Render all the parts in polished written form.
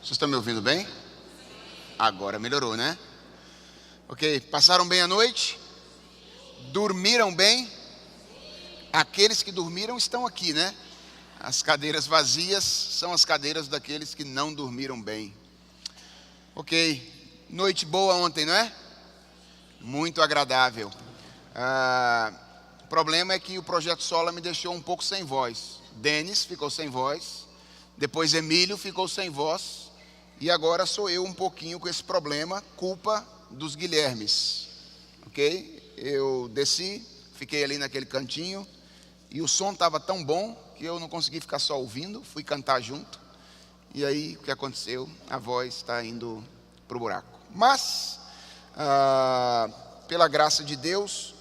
Vocês estão me ouvindo bem? Agora melhorou, né? Ok, passaram bem a noite? Dormiram bem? Aqueles que dormiram estão aqui, né? As cadeiras vazias são as cadeiras daqueles que não dormiram bem. Ok, noite boa ontem, não é? Muito agradável. O problema é que o Projeto Sola me deixou um pouco sem voz. Denis ficou sem voz, depois Emílio ficou sem voz, e agora sou eu um pouquinho com esse problema, culpa dos Guilhermes. Ok? Eu desci, fiquei ali naquele cantinho, e o som estava tão bom que eu não consegui ficar só ouvindo, fui cantar junto, e aí o que aconteceu? A voz está indo para o buraco. Mas, pela graça de Deus,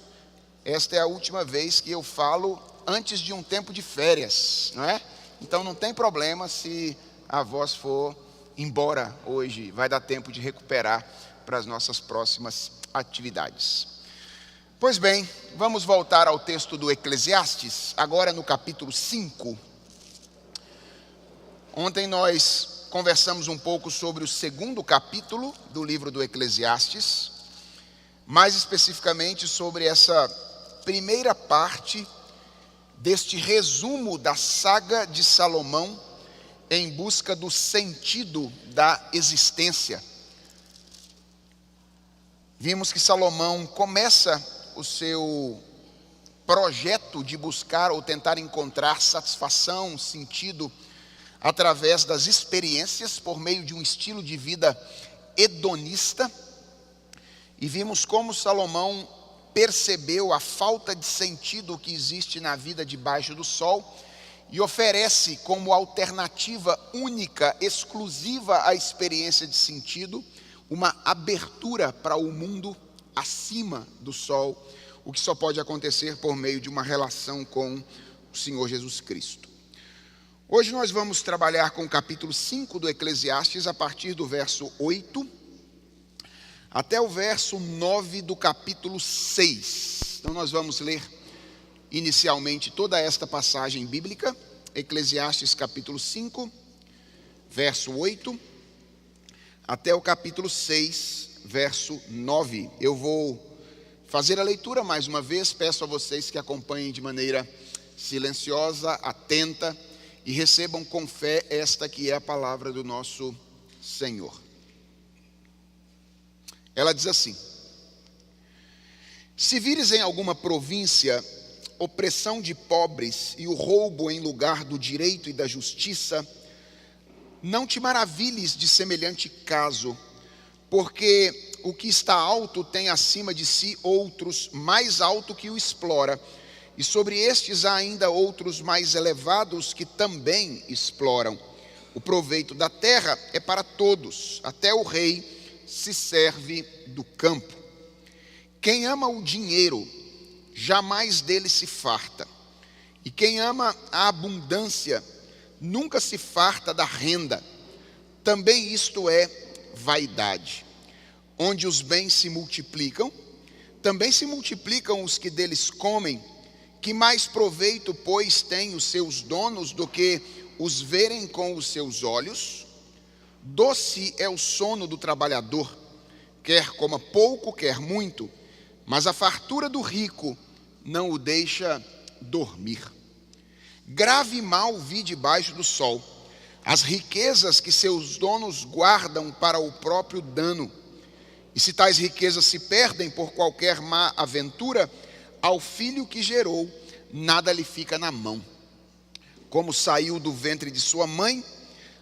esta é a última vez que eu falo antes de um tempo de férias, não é? Então não tem problema se a voz for embora hoje, vai dar tempo de recuperar para as nossas próximas atividades. Pois bem, vamos voltar ao texto do Eclesiastes, agora no capítulo 5. Ontem nós conversamos um pouco sobre o segundo capítulo do livro do Eclesiastes, mais especificamente sobre essa primeira parte deste resumo da saga de Salomão em busca do sentido da existência. Vimos que Salomão começa o seu projeto de buscar ou tentar encontrar satisfação, sentido, através das experiências, por meio de um estilo de vida hedonista. E vimos como Salomão percebeu a falta de sentido que existe na vida debaixo do sol e oferece como alternativa única, exclusiva à experiência de sentido, uma abertura para o mundo acima do sol, o que só pode acontecer por meio de uma relação com o Senhor Jesus Cristo. Hoje nós vamos trabalhar com o capítulo 5 do Eclesiastes, a partir do verso 8 até o verso 9 do capítulo 6. Então nós vamos ler inicialmente toda esta passagem bíblica, Eclesiastes capítulo 5, verso 8, até o capítulo 6, verso 9. Eu vou fazer a leitura mais uma vez, peço a vocês que acompanhem de maneira silenciosa, atenta, e recebam com fé esta que é a palavra do nosso Senhor. Ela diz assim: se vires em alguma província opressão de pobres e o roubo em lugar do direito e da justiça, não te maravilhes de semelhante caso, porque o que está alto tem acima de si outros mais alto que o explora, e sobre estes há ainda outros mais elevados que também exploram. O proveito da terra é para todos, até o rei se serve do campo. Quem ama o dinheiro jamais dele se farta, e quem ama a abundância nunca se farta da renda. Também isto é vaidade. Onde os bens se multiplicam, também se multiplicam os que deles comem. Que mais proveito, pois, têm os seus donos do que os verem com os seus olhos? Doce é o sono do trabalhador, quer coma pouco, quer muito, mas a fartura do rico não o deixa dormir. Grave mal vi debaixo do sol, as riquezas que seus donos guardam para o próprio dano. E se tais riquezas se perdem por qualquer má aventura, ao filho que gerou, nada lhe fica na mão. Como saiu do ventre de sua mãe,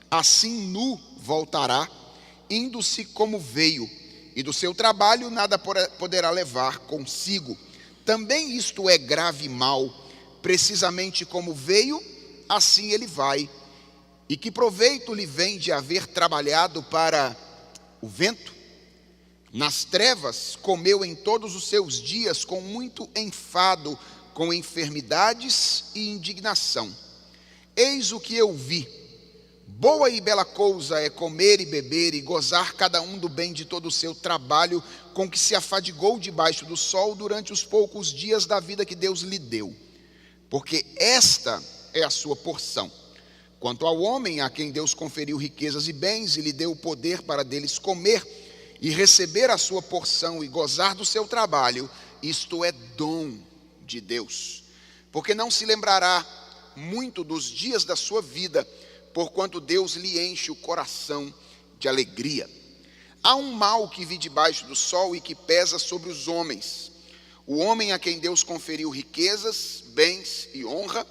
assim nu voltará, indo-se como veio, e do seu trabalho nada poderá levar consigo. Também isto é grave mal, precisamente como veio, assim ele vai. E que proveito lhe vem de haver trabalhado para o vento? Nas trevas comeu em todos os seus dias com muito enfado, com enfermidades e indignação. Eis o que eu vi: boa e bela coisa é comer e beber e gozar cada um do bem de todo o seu trabalho, com que se afadigou debaixo do sol durante os poucos dias da vida que Deus lhe deu. Porque esta é a sua porção, Quanto ao homem a quem Deus conferiu riquezas e bens e lhe deu o poder para deles comer e receber a sua porção e gozar do seu trabalho, isto é dom de Deus. Porque não se lembrará muito dos dias da sua vida, porquanto Deus lhe enche o coração de alegria. Há um mal que vi debaixo do sol e que pesa sobre os homens. O homem a quem Deus conferiu riquezas, bens e honra,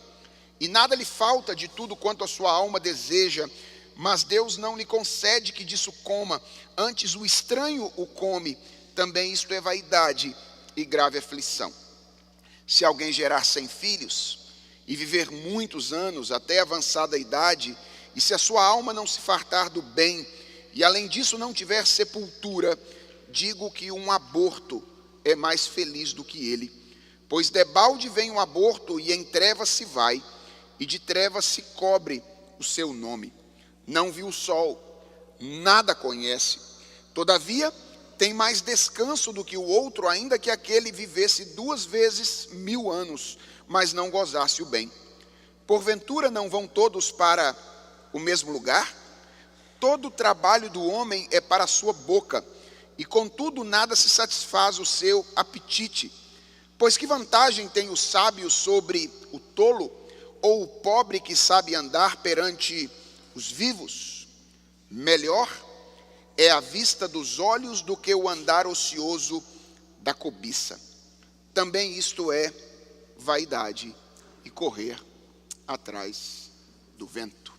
e nada lhe falta de tudo quanto a sua alma deseja, mas Deus não lhe concede que disso coma, antes o estranho o come. Também isto é vaidade e grave aflição. Se alguém gerar 100 filhos e viver muitos anos até avançada idade, e se a sua alma não se fartar do bem, e além disso não tiver sepultura, digo que um aborto é mais feliz do que ele. Pois debalde vem o aborto e em trevas se vai, e de trevas se cobre o seu nome. Não viu o sol, nada conhece. Todavia, tem mais descanso do que o outro, ainda que aquele vivesse 2 vezes 1000 anos, mas não gozasse o bem. Porventura não vão todos para o mesmo lugar? Todo o trabalho do homem é para a sua boca, e contudo nada se satisfaz o seu apetite. Pois que vantagem tem o sábio sobre o tolo, ou o pobre que sabe andar perante os vivos? Melhor é a vista dos olhos do que o andar ocioso da cobiça. Também isto é vaidade e correr atrás do vento.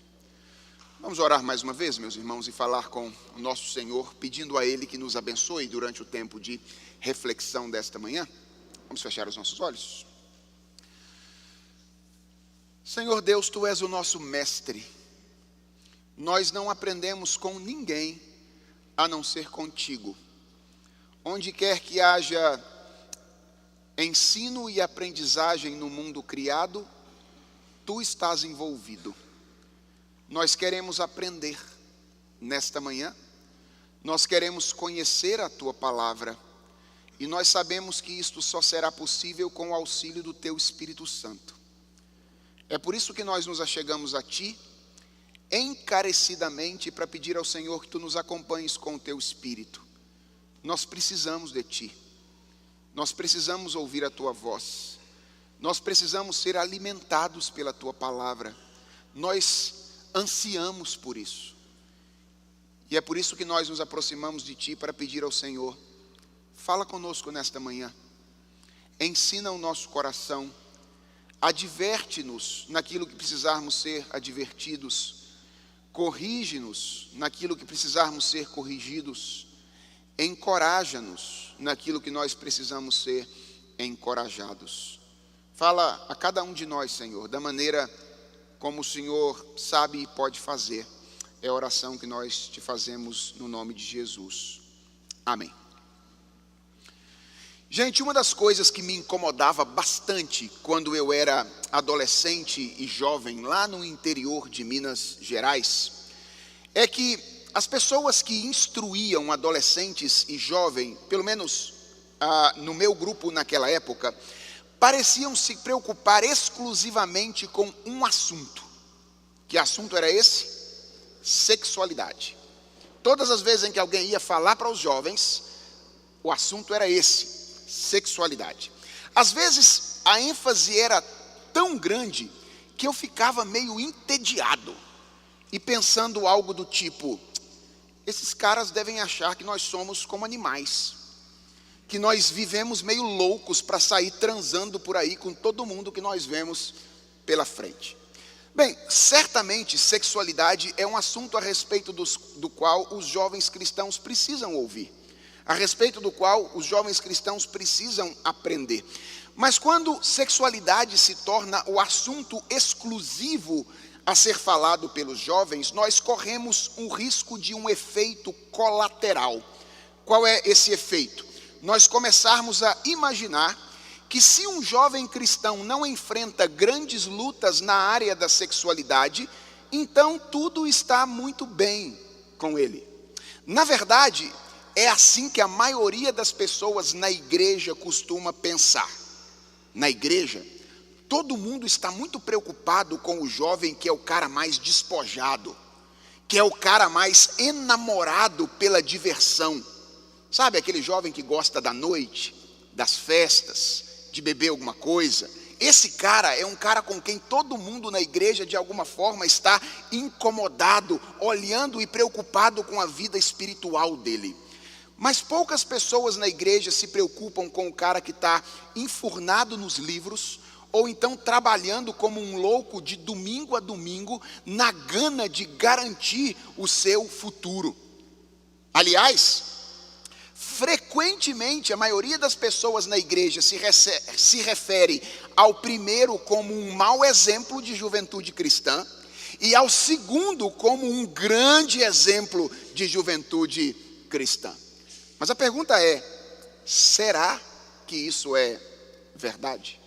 Vamos orar mais uma vez, meus irmãos, e falar com o nosso Senhor, pedindo a Ele que nos abençoe durante o tempo de reflexão desta manhã. Vamos fechar os nossos olhos. Senhor Deus, Tu és o nosso mestre. Nós não aprendemos com ninguém a não ser contigo. Onde quer que haja ensino e aprendizagem no mundo criado, Tu estás envolvido. Nós queremos aprender nesta manhã, nós queremos conhecer a Tua palavra, e nós sabemos que isto só será possível com o auxílio do Teu Espírito Santo. É por isso que nós nos achegamos a Ti, encarecidamente, para pedir ao Senhor que Tu nos acompanhes com o Teu Espírito. Nós precisamos de Ti, nós precisamos ouvir a Tua voz, nós precisamos ser alimentados pela Tua palavra, nós ansiamos por isso. E é por isso que nós nos aproximamos de Ti para pedir ao Senhor, fala conosco nesta manhã, ensina o nosso coração, adverte-nos naquilo que precisarmos ser advertidos, corrige-nos naquilo que precisarmos ser corrigidos, encoraja-nos naquilo que nós precisamos ser encorajados. Fala a cada um de nós, Senhor, da maneira como o Senhor sabe e pode fazer. É a oração que nós te fazemos no nome de Jesus. Amém. Gente, uma das coisas que me incomodava bastante quando eu era adolescente e jovem lá no interior de Minas Gerais, é que as pessoas que instruíam adolescentes e jovens, pelo menos no meu grupo naquela época, pareciam se preocupar exclusivamente com um assunto. Que assunto era esse? Sexualidade. Todas as vezes em que alguém ia falar para os jovens, o assunto era esse. Sexualidade. Às vezes a ênfase era tão grande que eu ficava meio entediado e pensando algo do tipo: esses caras devem achar que nós somos como animais, que nós vivemos meio loucos para sair transando por aí com todo mundo que nós vemos pela frente. Bem, certamente sexualidade é um assunto a respeito do qual os jovens cristãos precisam ouvir, a respeito do qual os jovens cristãos precisam aprender. Mas quando sexualidade se torna o assunto exclusivo a ser falado pelos jovens, nós corremos um risco de um efeito colateral. Qual é esse efeito? Nós começarmos a imaginar que se um jovem cristão não enfrenta grandes lutas na área da sexualidade, então tudo está muito bem com ele. Na verdade, é assim que a maioria das pessoas na igreja costuma pensar. Na igreja, todo mundo está muito preocupado com o jovem que é o cara mais despojado, que é o cara mais enamorado pela diversão. Sabe aquele jovem que gosta da noite, das festas, de beber alguma coisa? Esse cara é um cara com quem todo mundo na igreja de alguma forma está incomodado, olhando e preocupado com a vida espiritual dele. Mas poucas pessoas na igreja se preocupam com o cara que está enfurnado nos livros, ou então trabalhando como um louco de domingo a domingo, na gana de garantir o seu futuro. Aliás, frequentemente a maioria das pessoas na igreja se refere ao primeiro como um mau exemplo de juventude cristã, e ao segundo como um grande exemplo de juventude cristã. Mas a pergunta é: será que isso é verdade?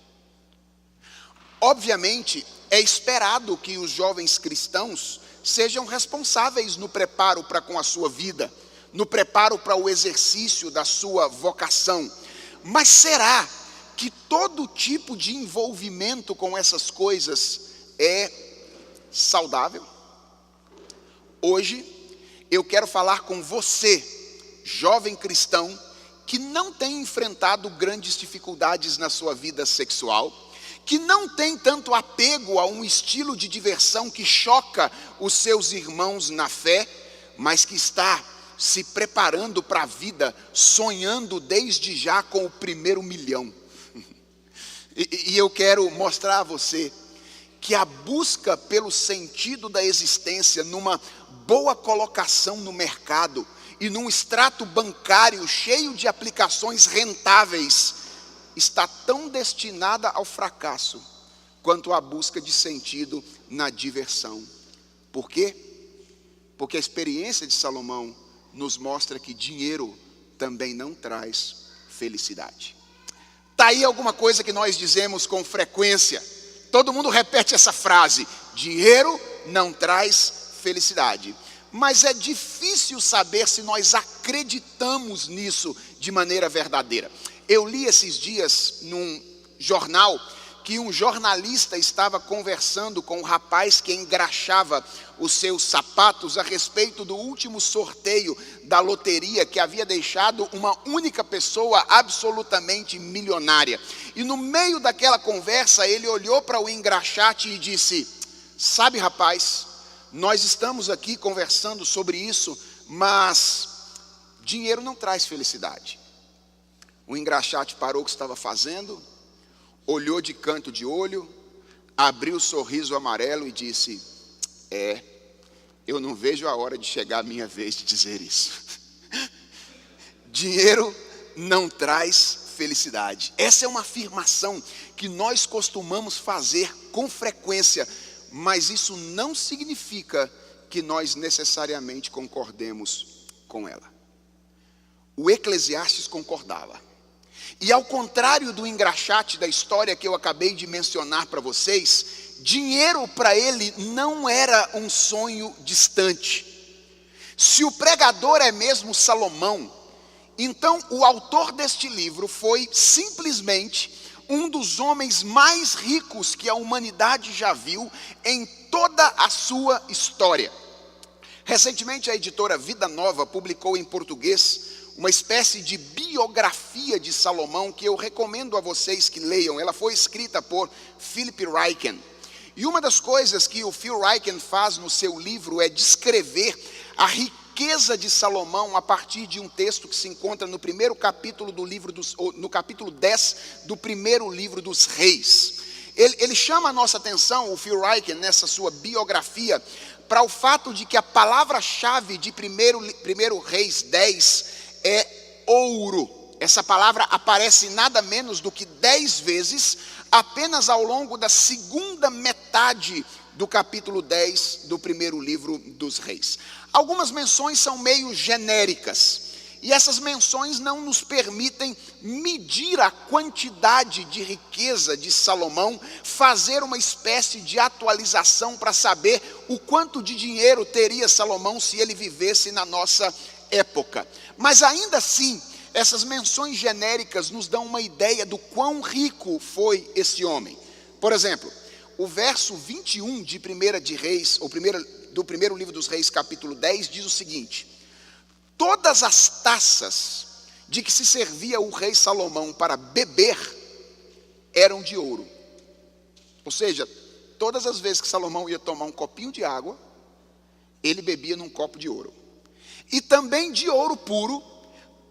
Obviamente, é esperado que os jovens cristãos sejam responsáveis no preparo para com a sua vida, no preparo para o exercício da sua vocação. Mas será que todo tipo de envolvimento com essas coisas é saudável? Hoje, eu quero falar com você, jovem cristão, que não tem enfrentado grandes dificuldades na sua vida sexual, que não tem tanto apego a um estilo de diversão que choca os seus irmãos na fé, mas que está se preparando para a vida, sonhando desde já com o primeiro milhão. E eu quero mostrar a você que a busca pelo sentido da existência, numa boa colocação no mercado e num extrato bancário cheio de aplicações rentáveis, está tão destinada ao fracasso quanto a busca de sentido na diversão. Por quê? Porque a experiência de Salomão nos mostra que dinheiro também não traz felicidade. Está aí alguma coisa que nós dizemos com frequência. Todo mundo repete essa frase: dinheiro não traz felicidade. Mas é difícil saber se nós acreditamos nisso de maneira verdadeira. Eu li esses dias num jornal que um jornalista estava conversando com um rapaz que engraxava os seus sapatos a respeito do último sorteio da loteria que havia deixado uma única pessoa absolutamente milionária. E no meio daquela conversa ele olhou para o engraxate e disse: sabe, rapaz, nós estamos aqui conversando sobre isso, mas dinheiro não traz felicidade. O engraxate parou o que estava fazendo, olhou de canto de olho, abriu o sorriso amarelo e disse: eu não vejo a hora de chegar a minha vez de dizer isso. Dinheiro não traz felicidade. Essa é uma afirmação que nós costumamos fazer com frequência, mas isso não significa que nós necessariamente concordemos com ela. O Eclesiastes concordava. E ao contrário do engraxate da história que eu acabei de mencionar para vocês, dinheiro para ele não era um sonho distante. Se o pregador é mesmo Salomão, então o autor deste livro foi simplesmente um dos homens mais ricos que a humanidade já viu em toda a sua história. Recentemente a editora Vida Nova publicou em português uma espécie de biografia de Salomão que eu recomendo a vocês que leiam. Ela foi escrita por Philip Ryken. E uma das coisas que o Phil Ryken faz no seu livro é descrever a riqueza de Salomão a partir de um texto que se encontra no primeiro capítulo do livro no capítulo 10 do primeiro livro dos Reis. Ele chama a nossa atenção, o Phil Ryken, nessa sua biografia, para o fato de que a palavra-chave de primeiro Reis 10 é ouro. Essa palavra aparece nada menos do que 10 vezes, apenas ao longo da segunda metade do capítulo 10 do primeiro livro dos Reis. Algumas menções são meio genéricas, e essas menções não nos permitem medir a quantidade de riqueza de Salomão, fazer uma espécie de atualização para saber o quanto de dinheiro teria Salomão se ele vivesse na nossa época. Mas ainda assim, essas menções genéricas nos dão uma ideia do quão rico foi esse homem. Por exemplo, o verso 21 de 1 de Reis, do primeiro livro dos Reis, capítulo 10, diz o seguinte: todas as taças de que se servia o rei Salomão para beber eram de ouro. Ou seja, todas as vezes que Salomão ia tomar um copinho de água, ele bebia num copo de ouro. E também de ouro puro,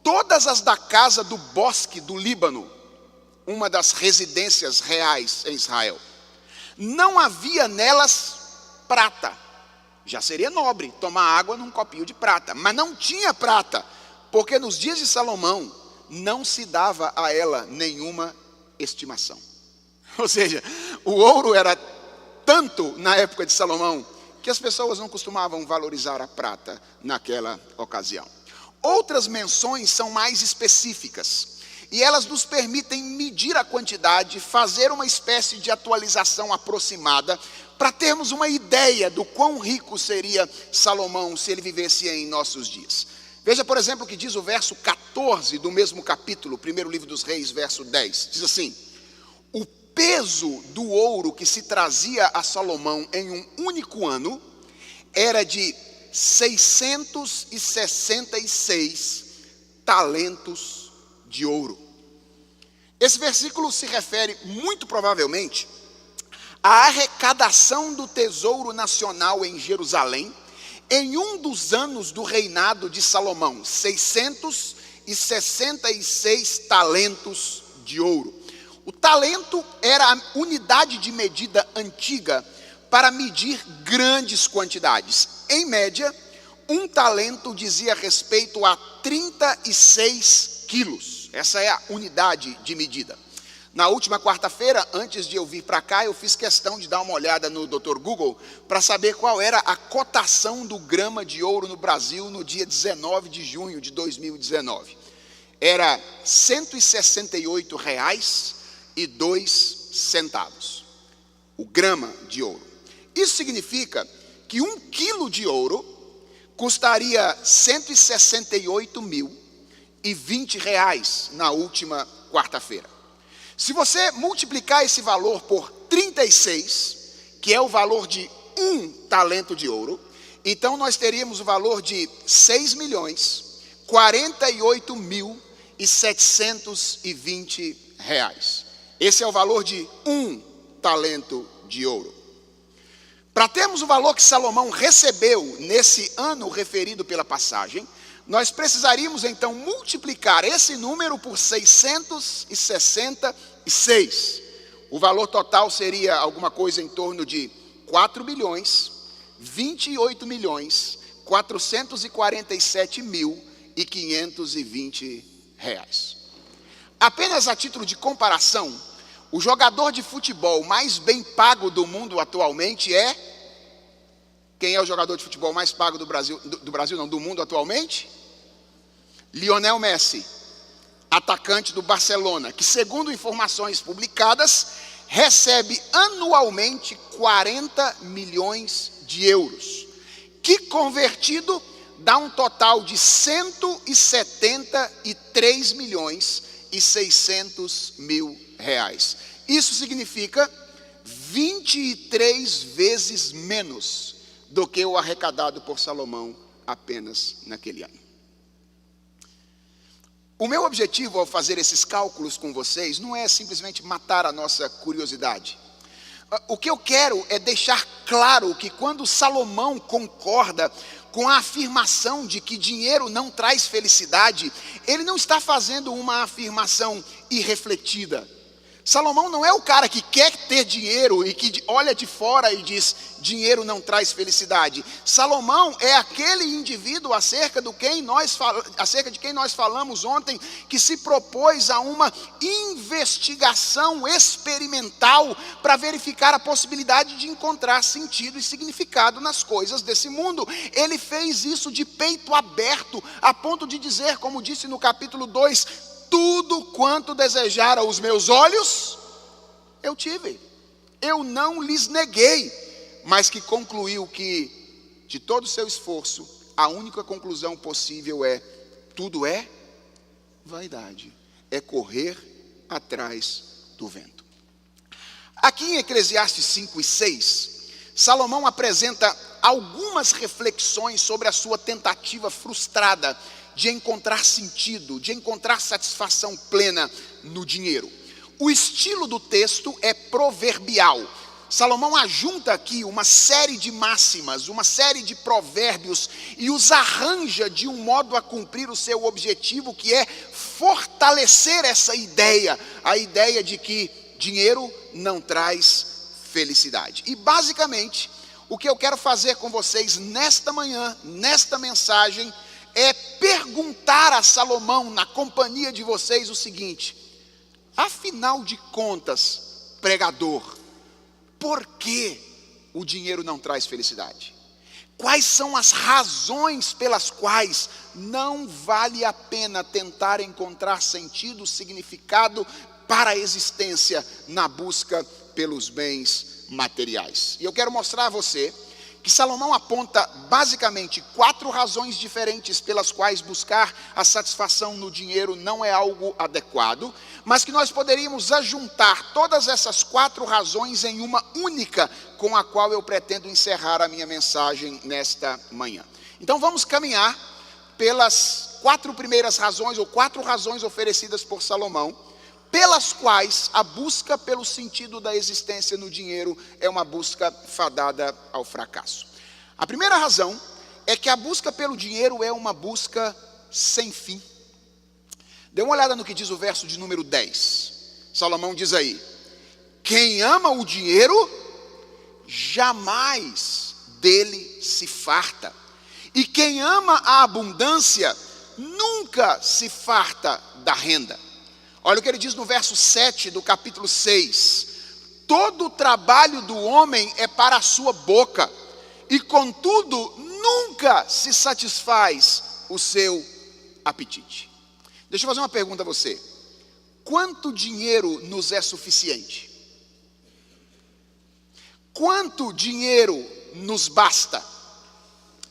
todas as da casa do bosque do Líbano, uma das residências reais em Israel. Não havia nelas prata. Já seria nobre tomar água num copinho de prata, mas não tinha prata, porque nos dias de Salomão não se dava a ela nenhuma estimação. Ou seja, o ouro era tanto na época de Salomão que as pessoas não costumavam valorizar a prata naquela ocasião. Outras menções são mais específicas e elas nos permitem medir a quantidade, fazer uma espécie de atualização aproximada para termos uma ideia do quão rico seria Salomão se ele vivesse em nossos dias. Veja, por exemplo, o que diz o verso 14 do mesmo capítulo, primeiro livro dos Reis, verso 10. Diz assim: o peso do ouro que se trazia a Salomão em um único ano era de 666 talentos de ouro. Esse versículo se refere muito provavelmente à arrecadação do tesouro nacional em Jerusalém em um dos anos do reinado de Salomão, 666 talentos de ouro. O talento era a unidade de medida antiga para medir grandes quantidades. Em média, um talento dizia respeito a 36 quilos. Essa é a unidade de medida. Na última quarta-feira, antes de eu vir para cá, eu fiz questão de dar uma olhada no Dr. Google para saber qual era a cotação do grama de ouro no Brasil no dia 19 de junho de 2019. Era R$ 168,02, o grama de ouro. Isso significa que 1 quilo de ouro custaria R$ 168.020 na última quarta-feira. Se você multiplicar esse valor por 36, que é o valor de um talento de ouro, então nós teríamos o valor de R$ 6.048.720. Esse é o valor de um talento de ouro. Para termos o valor que Salomão recebeu nesse ano referido pela passagem, nós precisaríamos então multiplicar esse número por 666. O valor total seria alguma coisa em torno de 4.028.447.520 reais. Apenas a título de comparação, o jogador de futebol mais bem pago do mundo atualmente é... Quem é o jogador de futebol mais pago do mundo atualmente? Lionel Messi, atacante do Barcelona, que segundo informações publicadas, recebe anualmente 40 milhões de euros, que convertido dá um total de 173.600.000 reais. Isso significa 23 vezes menos do que o arrecadado por Salomão apenas naquele ano. O meu objetivo ao fazer esses cálculos com vocês não é simplesmente matar a nossa curiosidade. O que eu quero é deixar claro que quando Salomão concorda com a afirmação de que dinheiro não traz felicidade, ele não está fazendo uma afirmação irrefletida. Salomão não é o cara que quer ter dinheiro e que olha de fora e diz, dinheiro não traz felicidade. Salomão é aquele indivíduo acerca de quem nós falamos ontem, que se propôs a uma investigação experimental para verificar a possibilidade de encontrar sentido e significado nas coisas desse mundo. Ele fez isso de peito aberto, a ponto de dizer, como disse no capítulo 2, tudo quanto desejaram os meus olhos, eu tive. Eu não lhes neguei, mas que concluiu que, de todo o seu esforço, a única conclusão possível é, tudo é vaidade, é correr atrás do vento. Aqui em Eclesiastes 5 e 6, Salomão apresenta algumas reflexões sobre a sua tentativa frustrada de encontrar sentido, de encontrar satisfação plena no dinheiro. O estilo do texto é proverbial. Salomão ajunta aqui uma série de máximas, uma série de provérbios e os arranja de um modo a cumprir o seu objetivo, que é fortalecer essa ideia, a ideia de que dinheiro não traz felicidade. E basicamente, o que eu quero fazer com vocês nesta manhã, nesta mensagem, é perguntar a Salomão, na companhia de vocês, o seguinte: afinal de contas, pregador, por que o dinheiro não traz felicidade? Quais são as razões pelas quais não vale a pena tentar encontrar sentido, significado para a existência na busca pelos bens materiais? E eu quero mostrar a você que Salomão aponta basicamente 4 razões diferentes pelas quais buscar a satisfação no dinheiro não é algo adequado, mas que nós poderíamos ajuntar todas essas 4 razões em uma única, com a qual eu pretendo encerrar a minha mensagem nesta manhã. Então vamos caminhar pelas 4 primeiras razões, ou 4 razões oferecidas por Salomão, pelas quais a busca pelo sentido da existência no dinheiro é uma busca fadada ao fracasso. A primeira razão é que a busca pelo dinheiro é uma busca sem fim. Dê uma olhada no que diz o verso de número 10. Salomão diz aí: quem ama o dinheiro, jamais dele se farta. E quem ama a abundância, nunca se farta da renda. Olha o que ele diz no verso 7 do capítulo 6. Todo o trabalho do homem é para a sua boca, e contudo nunca se satisfaz o seu apetite. Deixa eu fazer uma pergunta a você. Quanto dinheiro nos é suficiente? Quanto dinheiro nos basta?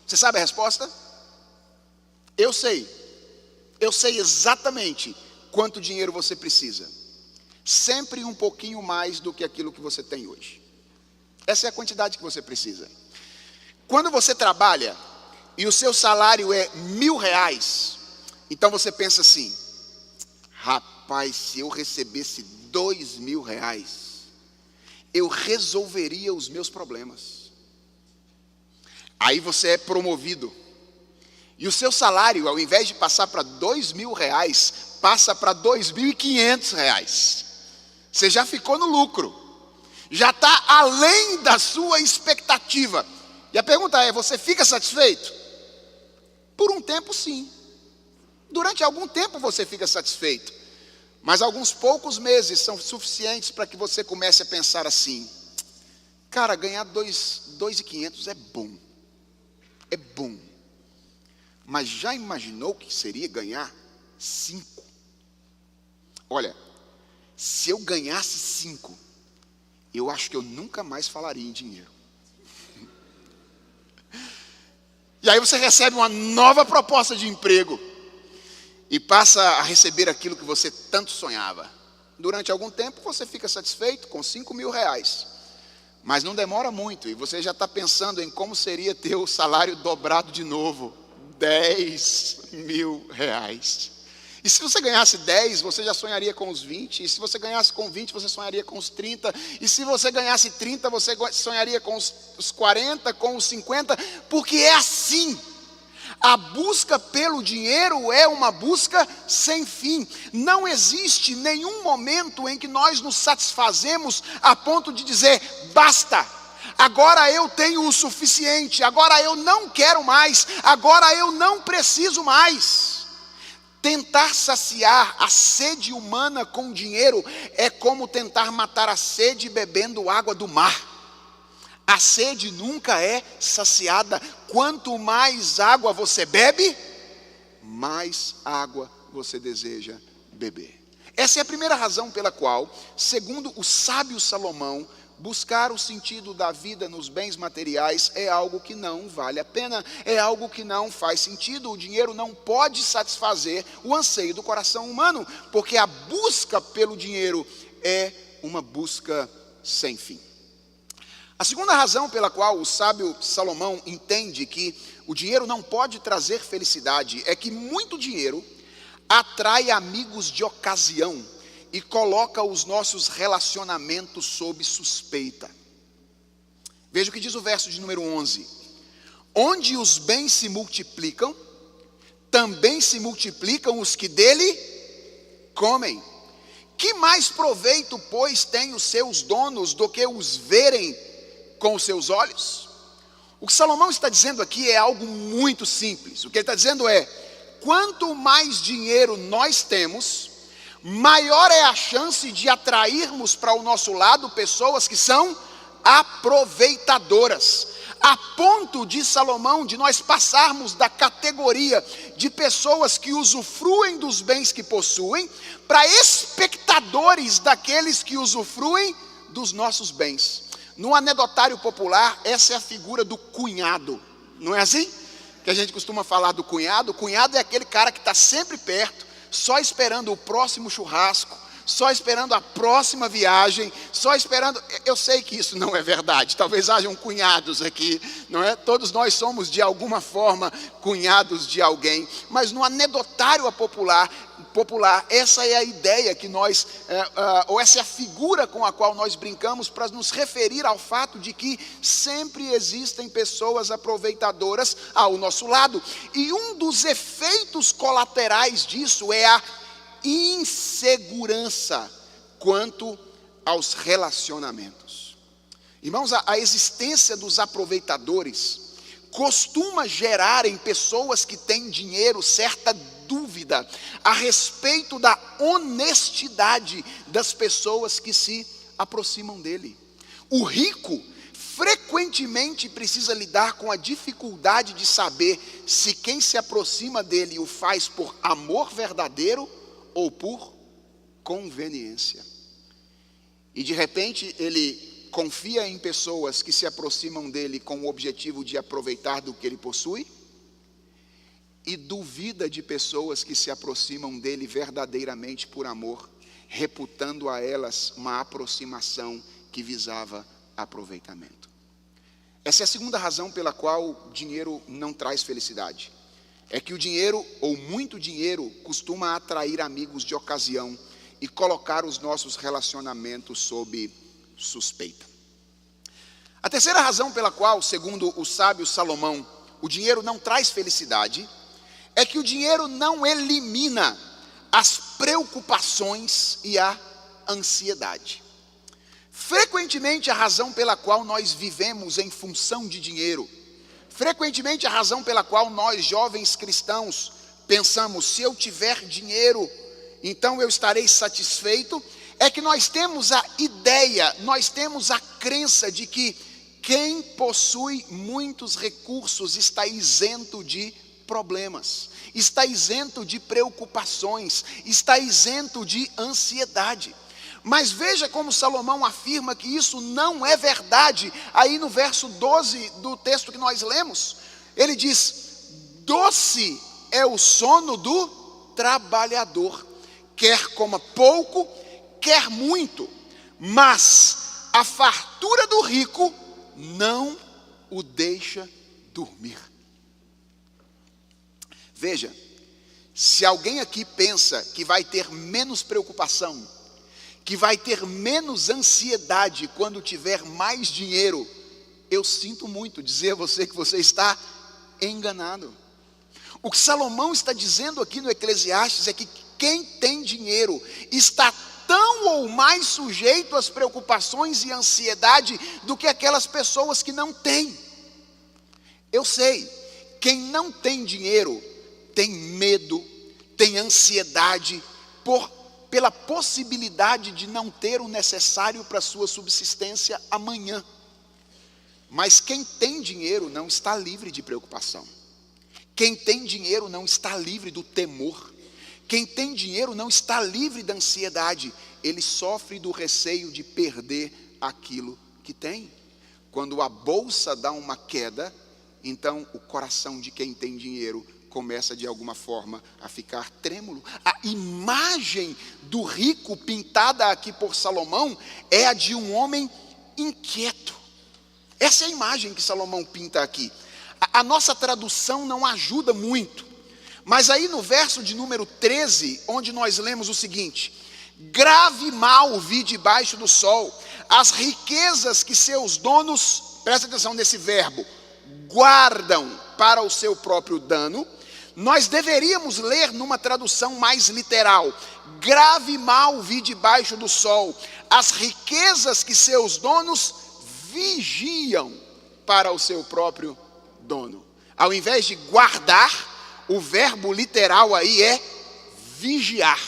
Você sabe a resposta? Eu sei exatamente quanto dinheiro você precisa. Sempre um pouquinho mais do que aquilo que você tem hoje. Essa é a quantidade que você precisa. Quando você trabalha e o seu salário é R$1.000, então você pensa assim: rapaz, se eu recebesse R$2.000, eu resolveria os meus problemas. Aí você é promovido, e o seu salário, ao invés de passar para R$2.000, passa para R$2.500. Você já ficou no lucro, já está além da sua expectativa. E a pergunta é: você fica satisfeito? Por um tempo, sim. Durante algum tempo você fica satisfeito, mas alguns poucos meses são suficientes para que você comece a pensar assim: cara, ganhar R$2.500 é bom, mas já imaginou o que seria ganhar 5? Olha, se eu ganhasse 5, eu acho que eu nunca mais falaria em dinheiro. E aí você recebe uma nova proposta de emprego e passa a receber aquilo que você tanto sonhava. Durante algum tempo você fica satisfeito com R$5.000, mas não demora muito e você já está pensando em como seria ter o salário dobrado de novo, R$10.000. E se você ganhasse 10, você já sonharia com os 20. E se você ganhasse com 20, você sonharia com os 30. E se você ganhasse 30, você sonharia com os 40, com os 50. Porque é assim. A busca pelo dinheiro é uma busca sem fim. Não existe nenhum momento em que nós nos satisfazemos a ponto de dizer: basta, agora eu tenho o suficiente, agora eu não quero mais, agora eu não preciso mais. Tentar saciar a sede humana com dinheiro é como tentar matar a sede bebendo água do mar. A sede nunca é saciada. Quanto mais água você bebe, mais água você deseja beber. Essa é a primeira razão pela qual, segundo o sábio Salomão, buscar o sentido da vida nos bens materiais é algo que não vale a pena, é algo que não faz sentido. O dinheiro não pode satisfazer o anseio do coração humano, porque a busca pelo dinheiro é uma busca sem fim. A segunda razão pela qual o sábio Salomão entende que o dinheiro não pode trazer felicidade é que muito dinheiro atrai amigos de ocasião e coloca os nossos relacionamentos sob suspeita. Veja o que diz o verso de número 11. Onde os bens se multiplicam, também se multiplicam os que dele comem. Que mais proveito, pois, têm os seus donos do que os verem com os seus olhos? O que Salomão está dizendo aqui é algo muito simples. O que ele está dizendo é: quanto mais dinheiro nós temos, maior é a chance de atrairmos para o nosso lado pessoas que são aproveitadoras, a ponto de Salomão, de nós passarmos da categoria de pessoas que usufruem dos bens que possuem, para espectadores daqueles que usufruem dos nossos bens. No anedotário popular, essa é a figura do cunhado, não é assim? Que a gente costuma falar do cunhado. O cunhado é aquele cara que está sempre perto, só esperando o próximo churrasco, só esperando a próxima viagem, só esperando. Eu sei que isso não é verdade, talvez hajam cunhados aqui, não é? Todos nós somos de alguma forma cunhados de alguém, mas no anedotário popular, essa é a ideia que nós, ou essa é a figura com a qual nós brincamos para nos referir ao fato de que sempre existem pessoas aproveitadoras ao nosso lado, e um dos efeitos colaterais disso é a insegurança quanto aos relacionamentos. Irmãos, a existência dos aproveitadores costuma gerar em pessoas que têm dinheiro certa dúvida a respeito da honestidade das pessoas que se aproximam dele. O rico frequentemente precisa lidar com a dificuldade de saber se quem se aproxima dele o faz por amor verdadeiro ou por conveniência. E de repente ele confia em pessoas que se aproximam dele com o objetivo de aproveitar do que ele possui, e duvida de pessoas que se aproximam dele verdadeiramente por amor, reputando a elas uma aproximação que visava aproveitamento. Essa é a segunda razão pela qual o dinheiro não traz felicidade. É que o dinheiro, ou muito dinheiro, costuma atrair amigos de ocasião e colocar os nossos relacionamentos sob suspeita. A terceira razão pela qual, segundo o sábio Salomão, o dinheiro não traz felicidade, é que o dinheiro não elimina as preocupações e a ansiedade. Frequentemente a razão pela qual nós vivemos em função de dinheiro, frequentemente a razão pela qual nós jovens cristãos pensamos: se eu tiver dinheiro, então eu estarei satisfeito, é que nós temos a ideia, nós temos a crença de que quem possui muitos recursos está isento de problemas, está isento de preocupações, está isento de ansiedade. Mas veja como Salomão afirma que isso não é verdade. Aí no verso 12 do texto que nós lemos, ele diz: doce é o sono do trabalhador, quer coma pouco, quer muito, mas a fartura do rico não o deixa dormir. Veja, se alguém aqui pensa que vai ter menos preocupação, que vai ter menos ansiedade quando tiver mais dinheiro, eu sinto muito dizer a você que você está enganado. O que Salomão está dizendo aqui no Eclesiastes é que quem tem dinheiro está tão ou mais sujeito às preocupações e ansiedade do que aquelas pessoas que não têm. Eu sei, quem não tem dinheiro tem medo, tem ansiedade pela possibilidade de não ter o necessário para a sua subsistência amanhã. Mas quem tem dinheiro não está livre de preocupação. Quem tem dinheiro não está livre do temor. Quem tem dinheiro não está livre da ansiedade. Ele sofre do receio de perder aquilo que tem. Quando a bolsa dá uma queda, então o coração de quem tem dinheiro começa de alguma forma a ficar trêmulo. A imagem do rico pintada aqui por Salomão é a de um homem inquieto. Essa é a imagem que Salomão pinta aqui. A nossa tradução não ajuda muito, mas aí no verso de número 13, onde nós lemos o seguinte: grave mal vi debaixo do sol, as riquezas que seus donos, presta atenção nesse verbo, guardam para o seu próprio dano. Nós deveríamos ler numa tradução mais literal: grave mal vi debaixo do sol, as riquezas que seus donos vigiam para o seu próprio dono. Ao invés de guardar, o verbo literal aí é vigiar.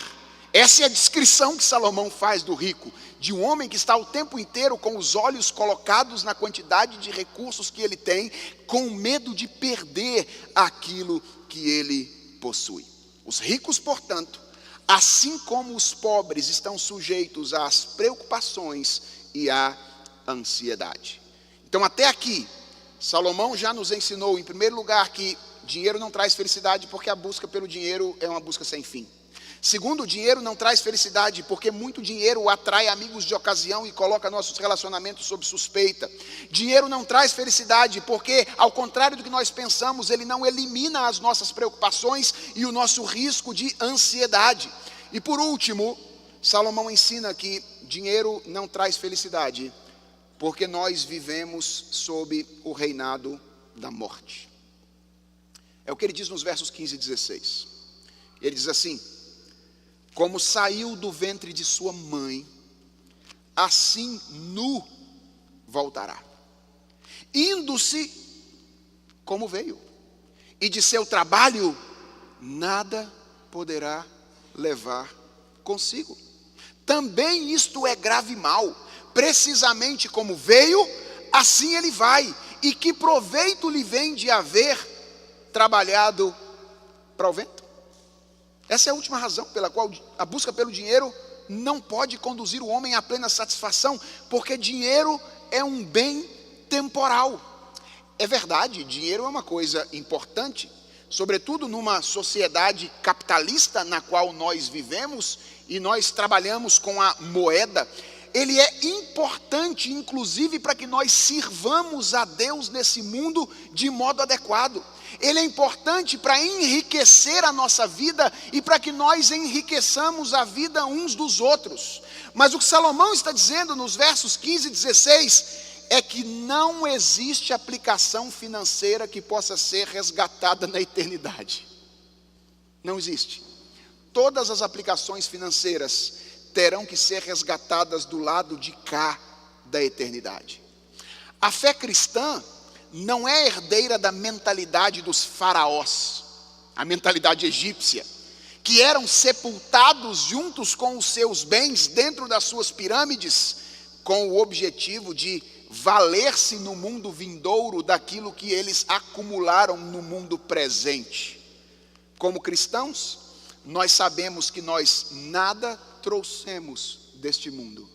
Essa é a descrição que Salomão faz do rico, de um homem que está o tempo inteiro com os olhos colocados na quantidade de recursos que ele tem, com medo de perder aquilo que ele possui. Os ricos, portanto, assim como os pobres, estão sujeitos às preocupações e à ansiedade. Então, até aqui, Salomão já nos ensinou, em primeiro lugar, que dinheiro não traz felicidade, porque a busca pelo dinheiro é uma busca sem fim. Segundo, o dinheiro não traz felicidade, porque muito dinheiro atrai amigos de ocasião e coloca nossos relacionamentos sob suspeita. Dinheiro não traz felicidade, porque, ao contrário do que nós pensamos, ele não elimina as nossas preocupações e o nosso risco de ansiedade. E por último, Salomão ensina que dinheiro não traz felicidade, porque nós vivemos sob o reinado da morte. É o que ele diz nos versos 15 e 16. Ele diz assim: como saiu do ventre de sua mãe, assim nu voltará, indo-se como veio, e de seu trabalho nada poderá levar consigo. Também isto é grave mal, precisamente como veio, assim ele vai, e que proveito lhe vem de haver trabalhado para o vento? Essa é a última razão pela qual a busca pelo dinheiro não pode conduzir o homem à plena satisfação, porque dinheiro é um bem temporal. É verdade, dinheiro é uma coisa importante, sobretudo numa sociedade capitalista na qual nós vivemos e nós trabalhamos com a moeda. Ele é importante, inclusive, para que nós sirvamos a Deus nesse mundo de modo adequado. Ele é importante para enriquecer a nossa vida e para que nós enriqueçamos a vida uns dos outros. Mas o que Salomão está dizendo nos versos 15 e 16 é que não existe aplicação financeira que possa ser resgatada na eternidade. Não existe. Todas as aplicações financeiras terão que ser resgatadas do lado de cá da eternidade. A fé cristã não é herdeira da mentalidade dos faraós, a mentalidade egípcia, que eram sepultados juntos com os seus bens dentro das suas pirâmides, com o objetivo de valer-se no mundo vindouro daquilo que eles acumularam no mundo presente. Como cristãos, nós sabemos que nós nada trouxemos deste mundo,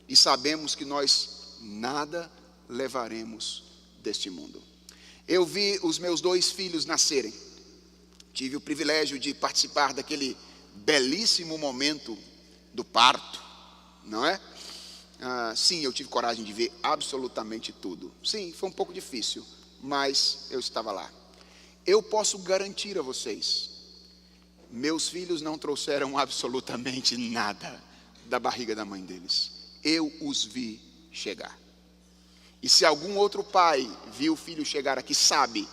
e sabemos que nós nada levaremos deste mundo. Eu vi os meus 2 filhos nascerem, tive o privilégio de participar daquele belíssimo momento do parto, não é? Sim, eu tive coragem de ver absolutamente tudo. Sim, foi um pouco difícil, mas eu estava lá. Eu posso garantir a vocês, meus filhos não trouxeram absolutamente nada da barriga da mãe deles. Eu os vi chegar. E se algum outro pai viu o filho chegar aqui, sabe,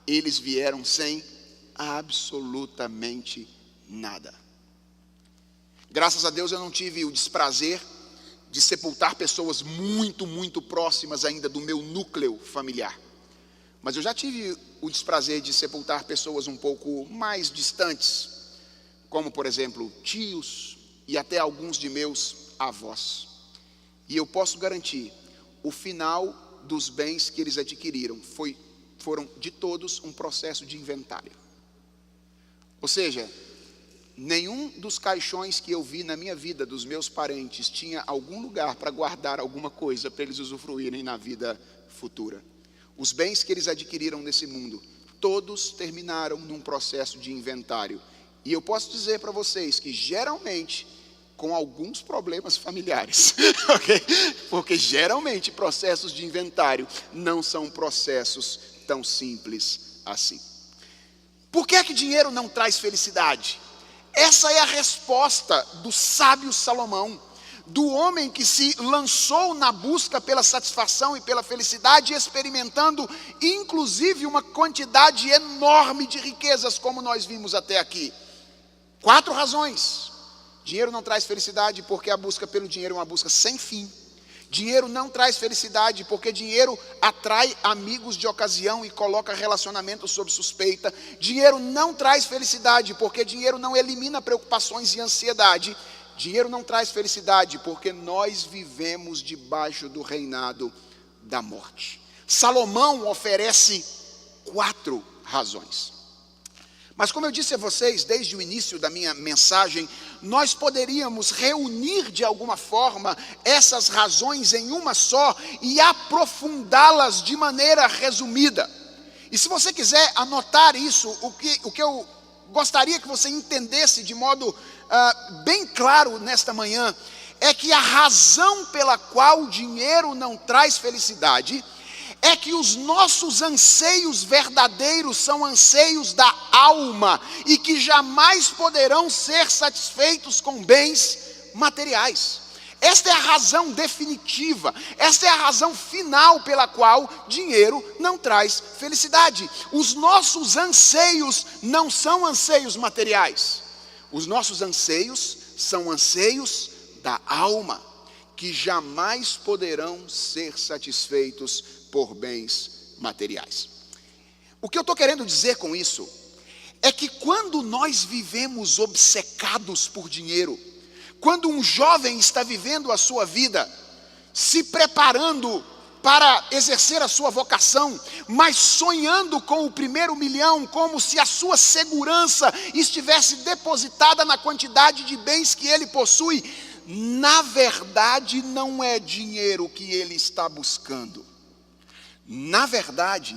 eles vieram sem absolutamente nada. Graças a Deus eu não tive o desprazer de sepultar pessoas muito, muito próximas ainda do meu núcleo familiar. Mas eu já tive o desprazer de sepultar pessoas um pouco mais distantes, como, por exemplo, tios e até alguns de meus avós. E eu posso garantir, o final dos bens que eles adquiriram foram de todos um processo de inventário. Ou seja, nenhum dos caixões que eu vi na minha vida dos meus parentes tinha algum lugar para guardar alguma coisa para eles usufruírem na vida futura. Os bens que eles adquiriram nesse mundo todos terminaram num processo de inventário. E eu posso dizer para vocês que geralmente com alguns problemas familiares, okay? Porque geralmente processos de inventário não são processos tão simples assim. Por que é que dinheiro não traz felicidade? Essa é a resposta do sábio Salomão, do homem que se lançou na busca pela satisfação e pela felicidade, experimentando inclusive uma quantidade enorme de riquezas, como nós vimos até aqui. 4 razões. Dinheiro não traz felicidade porque a busca pelo dinheiro é uma busca sem fim. Dinheiro não traz felicidade porque dinheiro atrai amigos de ocasião e coloca relacionamento sob suspeita. Dinheiro não traz felicidade porque dinheiro não elimina preocupações e ansiedade. Dinheiro não traz felicidade porque nós vivemos debaixo do reinado da morte. Salomão oferece 4 razões. Mas como eu disse a vocês desde o início da minha mensagem, nós poderíamos reunir de alguma forma essas razões em uma só e aprofundá-las de maneira resumida. E se você quiser anotar isso, o que eu gostaria que você entendesse de modo bem claro nesta manhã, é que a razão pela qual o dinheiro não traz felicidade é que os nossos anseios verdadeiros são anseios da alma e que jamais poderão ser satisfeitos com bens materiais. Esta é a razão definitiva, esta é a razão final pela qual dinheiro não traz felicidade. Os nossos anseios não são anseios materiais. Os nossos anseios são anseios da alma, que jamais poderão ser satisfeitos por bens materiais. O que eu estou querendo dizer com isso é que quando nós vivemos obcecados por dinheiro, quando um jovem está vivendo a sua vida, se preparando para exercer a sua vocação, mas sonhando com o primeiro milhão, como se a sua segurança estivesse depositada na quantidade de bens que ele possui, na verdade não é dinheiro que ele está buscando. Na verdade,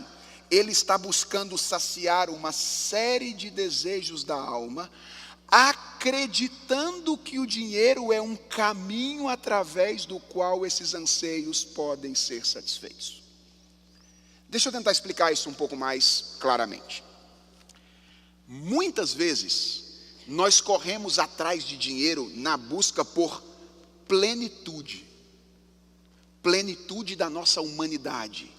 ele está buscando saciar uma série de desejos da alma, acreditando que o dinheiro é um caminho através do qual esses anseios podem ser satisfeitos. Deixa eu tentar explicar isso um pouco mais claramente. Muitas vezes, nós corremos atrás de dinheiro na busca por plenitude da nossa humanidade.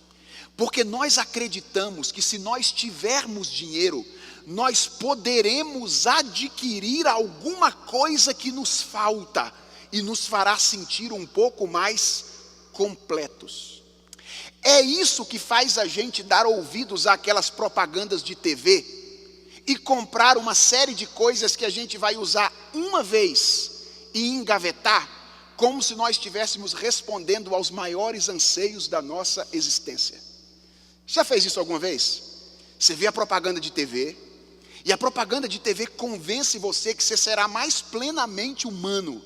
Porque nós acreditamos que se nós tivermos dinheiro, nós poderemos adquirir alguma coisa que nos falta e nos fará sentir um pouco mais completos. É isso que faz a gente dar ouvidos àquelas propagandas de TV e comprar uma série de coisas que a gente vai usar uma vez e engavetar, como se nós estivéssemos respondendo aos maiores anseios da nossa existência. Já fez isso alguma vez? Você vê a propaganda de TV, e a propaganda de TV convence você que você será mais plenamente humano,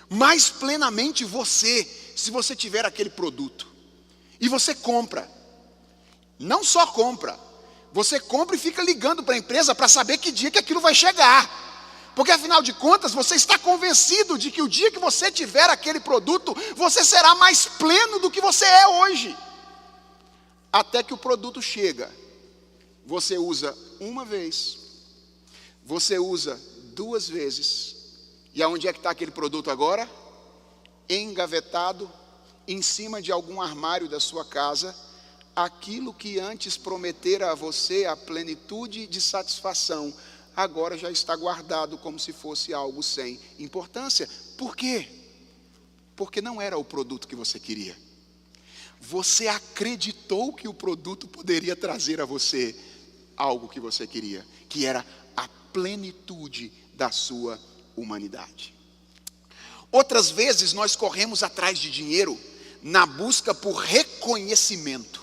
mais plenamente você, se você tiver aquele produto. E você compra. Não só compra, você compra e fica ligando para a empresa para saber que dia que aquilo vai chegar. Porque afinal de contas, você está convencido de que o dia que você tiver aquele produto, você será mais pleno do que você é hoje. Até que o produto chega, você usa uma vez, você usa 2 vezes, e aonde é que está aquele produto agora? Engavetado, em cima de algum armário da sua casa, aquilo que antes prometera a você a plenitude de satisfação, agora já está guardado como se fosse algo sem importância. Por quê? Porque não era o produto que você queria. Você acreditou que o produto poderia trazer a você algo que você queria, que era a plenitude da sua humanidade. Outras vezes nós corremos atrás de dinheiro na busca por reconhecimento,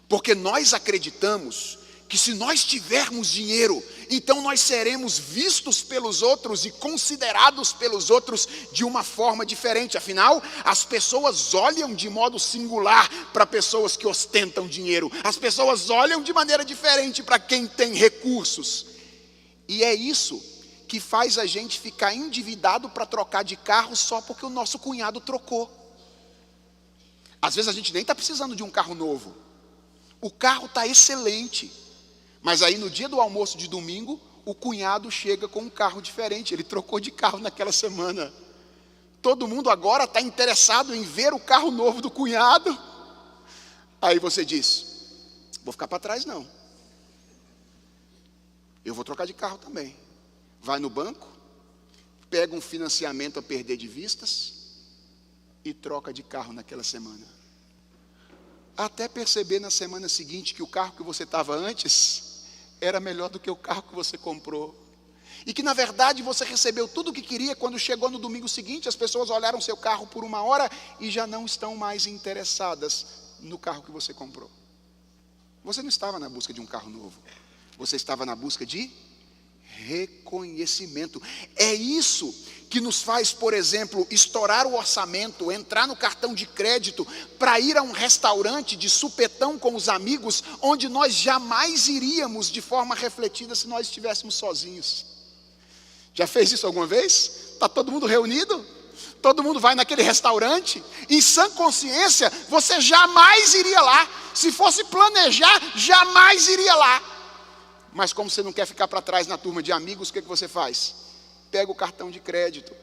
porque nós acreditamos que se nós tivermos dinheiro, então nós seremos vistos pelos outros e considerados pelos outros de uma forma diferente. Afinal, as pessoas olham de modo singular para pessoas que ostentam dinheiro. As pessoas olham de maneira diferente para quem tem recursos. E é isso que faz a gente ficar endividado para trocar de carro só porque o nosso cunhado trocou. Às vezes a gente nem está precisando de um carro novo. O carro está excelente. Mas aí no dia do almoço de domingo, o cunhado chega com um carro diferente. Ele trocou de carro naquela semana. Todo mundo agora está interessado em ver o carro novo do cunhado. Aí você diz, vou ficar para trás não. Eu vou trocar de carro também. Vai no banco, pega um financiamento a perder de vistas e troca de carro naquela semana. Até perceber na semana seguinte que o carro que você estava antes era melhor do que o carro que você comprou. E que na verdade você recebeu tudo o que queria. Quando chegou no domingo seguinte, as pessoas olharam seu carro por uma hora e já não estão mais interessadas no carro que você comprou. Você não estava na busca de um carro novo. Você estava na busca de reconhecimento. É isso que nos faz, por exemplo, estourar o orçamento, entrar no cartão de crédito para ir a um restaurante de supetão com os amigos, onde nós jamais iríamos de forma refletida se nós estivéssemos sozinhos. Já fez isso alguma vez? Está todo mundo reunido? Todo mundo vai naquele restaurante? Em sã consciência, você jamais iria lá. Se fosse planejar, jamais iria lá. Mas como você não quer ficar para trás na turma de amigos, o que você faz? Pega o cartão de crédito,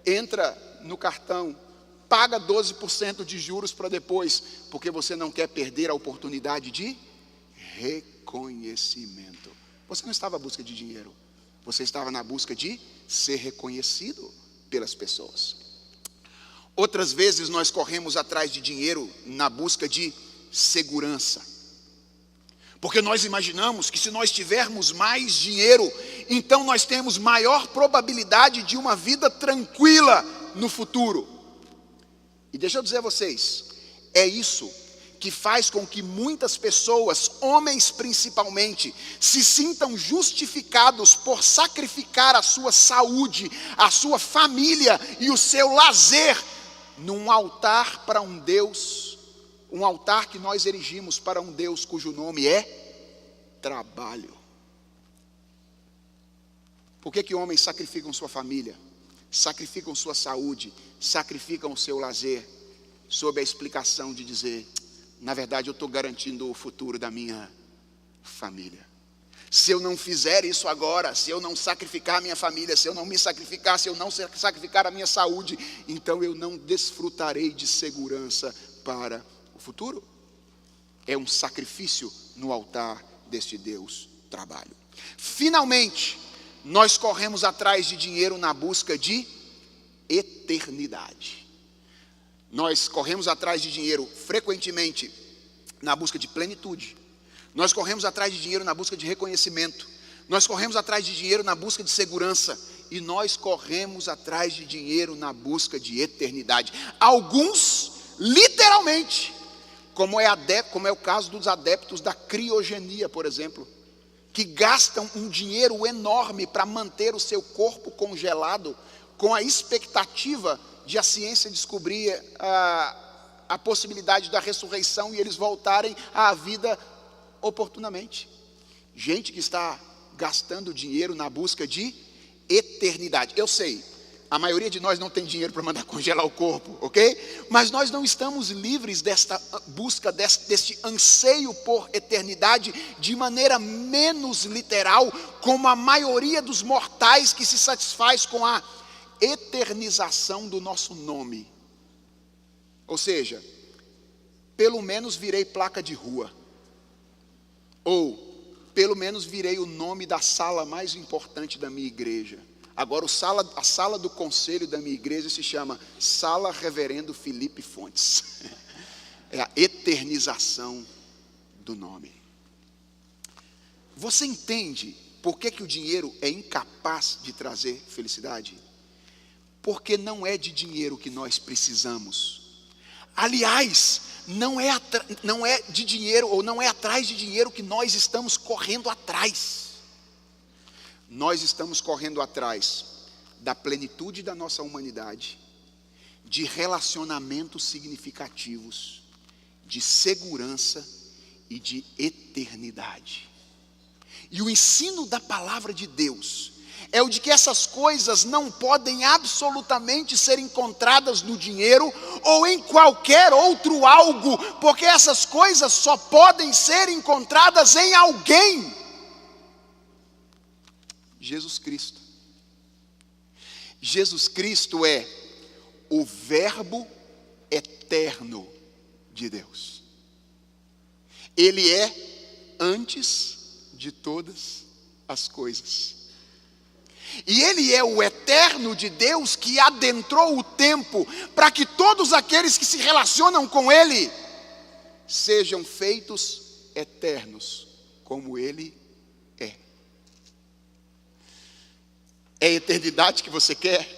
entra no cartão, paga 12% de juros para depois, porque você não quer perder a oportunidade de reconhecimento. Você não estava à busca de dinheiro, você estava na busca de ser reconhecido pelas pessoas. Outras vezes nós corremos atrás de dinheiro na busca de segurança. Porque nós imaginamos que se nós tivermos mais dinheiro, então nós temos maior probabilidade de uma vida tranquila no futuro. E deixa eu dizer a vocês, é isso que faz com que muitas pessoas, homens principalmente, se sintam justificados por sacrificar a sua saúde, a sua família e o seu lazer num altar para um Deus. Um altar que nós erigimos para um Deus cujo nome é trabalho. Por que homens sacrificam sua família, sacrificam sua saúde, sacrificam o seu lazer, sob a explicação de dizer, na verdade eu estou garantindo o futuro da minha família. Se eu não fizer isso agora, se eu não sacrificar a minha família, se eu não me sacrificar, se eu não sacrificar a minha saúde, então eu não desfrutarei de segurança para o futuro. É um sacrifício no altar deste Deus trabalho. Finalmente, nós corremos atrás de dinheiro na busca de eternidade. Nós corremos atrás de dinheiro frequentemente na busca de plenitude. Nós corremos atrás de dinheiro na busca de reconhecimento. Nós corremos atrás de dinheiro na busca de segurança. E nós corremos atrás de dinheiro na busca de eternidade. Alguns, literalmente, como é o caso dos adeptos da criogenia, por exemplo, que gastam um dinheiro enorme para manter o seu corpo congelado, com a expectativa de a ciência descobrir a possibilidade da ressurreição e eles voltarem à vida oportunamente. Gente que está gastando dinheiro na busca de eternidade. Eu sei, a maioria de nós não tem dinheiro para mandar congelar o corpo, ok? Mas nós não estamos livres desta busca, deste anseio por eternidade de maneira menos literal, como a maioria dos mortais que se satisfaz com a eternização do nosso nome. Ou seja, pelo menos virei placa de rua. Ou, pelo menos virei o nome da sala mais importante da minha igreja. Agora a sala do conselho da minha igreja se chama Sala Reverendo Felipe Fontes. É a eternização do nome. Você entende por que o dinheiro é incapaz de trazer felicidade? Porque não é de dinheiro que nós precisamos. Aliás, não é de dinheiro, ou não é atrás de dinheiro que nós estamos correndo atrás. Nós estamos correndo atrás da plenitude da nossa humanidade, de relacionamentos significativos, de segurança e de eternidade. E o ensino da palavra de Deus é o de que essas coisas não podem absolutamente ser encontradas no dinheiro ou em qualquer outro algo, porque essas coisas só podem ser encontradas em alguém: Jesus Cristo. Jesus Cristo é o Verbo eterno de Deus. Ele é antes de todas as coisas. E Ele é o eterno de Deus que adentrou o tempo para que todos aqueles que se relacionam com Ele sejam feitos eternos, como Ele é. É a eternidade que você quer?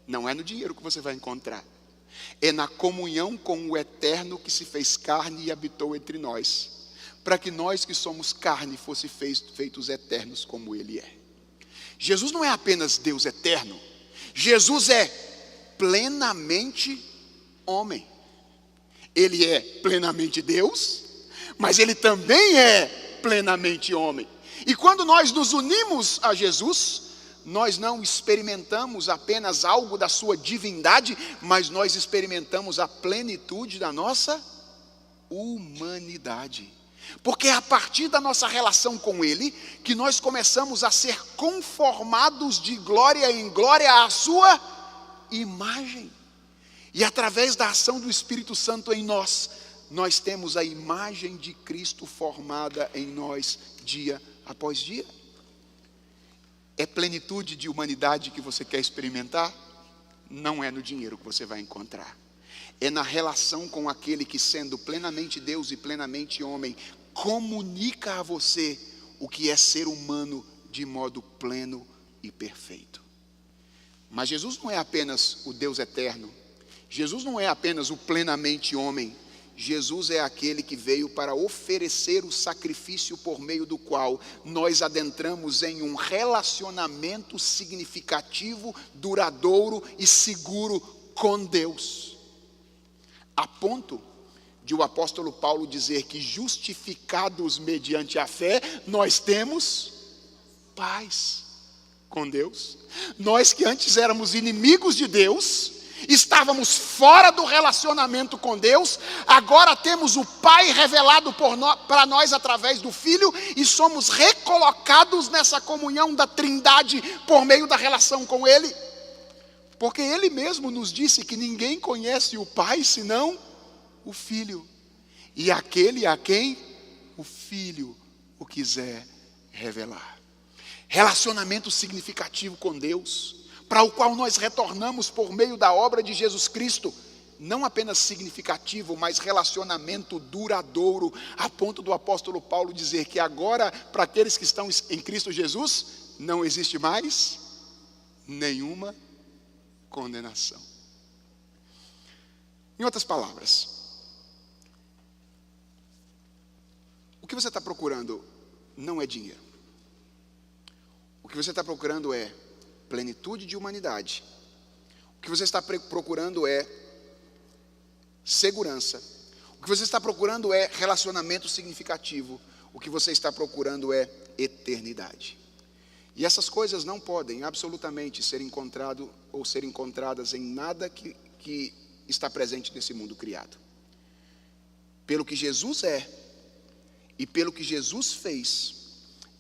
Não é no dinheiro que você vai encontrar. É na comunhão com o eterno que se fez carne e habitou entre nós, para que nós que somos carne fossem feitos eternos como Ele é. Jesus não é apenas Deus eterno, Jesus é plenamente homem. Ele é plenamente Deus, mas Ele também é plenamente homem. E quando nós nos unimos a Jesus, nós não experimentamos apenas algo da sua divindade, mas nós experimentamos a plenitude da nossa humanidade. Porque é a partir da nossa relação com Ele que nós começamos a ser conformados de glória em glória à sua imagem. E através da ação do Espírito Santo em nós, nós temos a imagem de Cristo formada em nós dia após dia. É plenitude de humanidade que você quer experimentar? Não é no dinheiro que você vai encontrar. É na relação com aquele que, sendo plenamente Deus e plenamente homem, comunica a você o que é ser humano de modo pleno e perfeito. Mas Jesus não é apenas o Deus eterno. Jesus não é apenas o plenamente homem. Jesus é aquele que veio para oferecer o sacrifício por meio do qual nós adentramos em um relacionamento significativo, duradouro e seguro com Deus. A ponto de o apóstolo Paulo dizer que, justificados mediante a fé, nós temos paz com Deus. Nós que antes éramos inimigos de Deus, estávamos fora do relacionamento com Deus, agora temos o Pai revelado para nós através do Filho, e somos recolocados nessa comunhão da Trindade por meio da relação com Ele. Porque Ele mesmo nos disse que ninguém conhece o Pai senão o Filho, e aquele a quem o Filho o quiser revelar. Relacionamento significativo com Deus, para o qual nós retornamos por meio da obra de Jesus Cristo, não apenas significativo, mas relacionamento duradouro, a ponto do apóstolo Paulo dizer que agora, para aqueles que estão em Cristo Jesus, não existe mais nenhuma condenação. Em outras palavras, o que você está procurando não é dinheiro. O que você está procurando é plenitude de humanidade. O que você está procurando é segurança. O que você está procurando é relacionamento significativo. O que você está procurando é eternidade. E essas coisas não podem absolutamente ser encontrado ou ser encontradas em nada que está presente nesse mundo criado. Pelo que Jesus é e pelo que Jesus fez,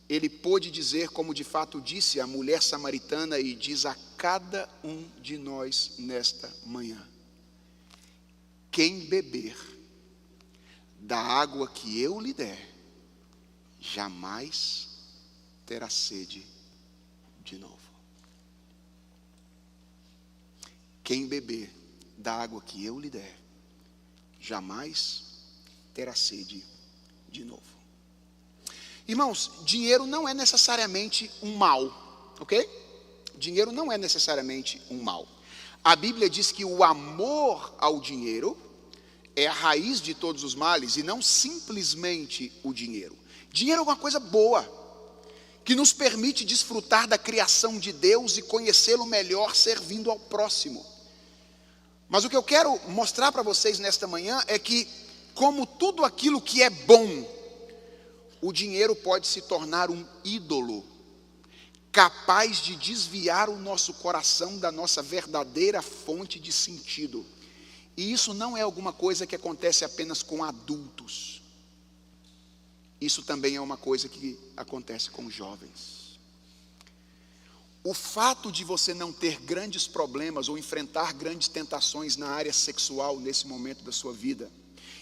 Ele pôde dizer, como de fato disse a mulher samaritana, e diz a cada um de nós nesta manhã: quem beber da água que eu lhe der, jamais terá sede de novo. Quem beber da água que eu lhe der, jamais terá sede de novo. Irmãos, dinheiro não é necessariamente um mal, ok? Dinheiro não é necessariamente um mal. A Bíblia diz que o amor ao dinheiro é a raiz de todos os males e não simplesmente o dinheiro. Dinheiro é uma coisa boa, que nos permite desfrutar da criação de Deus e conhecê-lo melhor servindo ao próximo. Mas o que eu quero mostrar para vocês nesta manhã é que, como tudo aquilo que é bom, o dinheiro pode se tornar um ídolo, capaz de desviar o nosso coração da nossa verdadeira fonte de sentido. E isso não é alguma coisa que acontece apenas com adultos. Isso também é uma coisa que acontece com jovens. O fato de você não ter grandes problemas ou enfrentar grandes tentações na área sexual nesse momento da sua vida,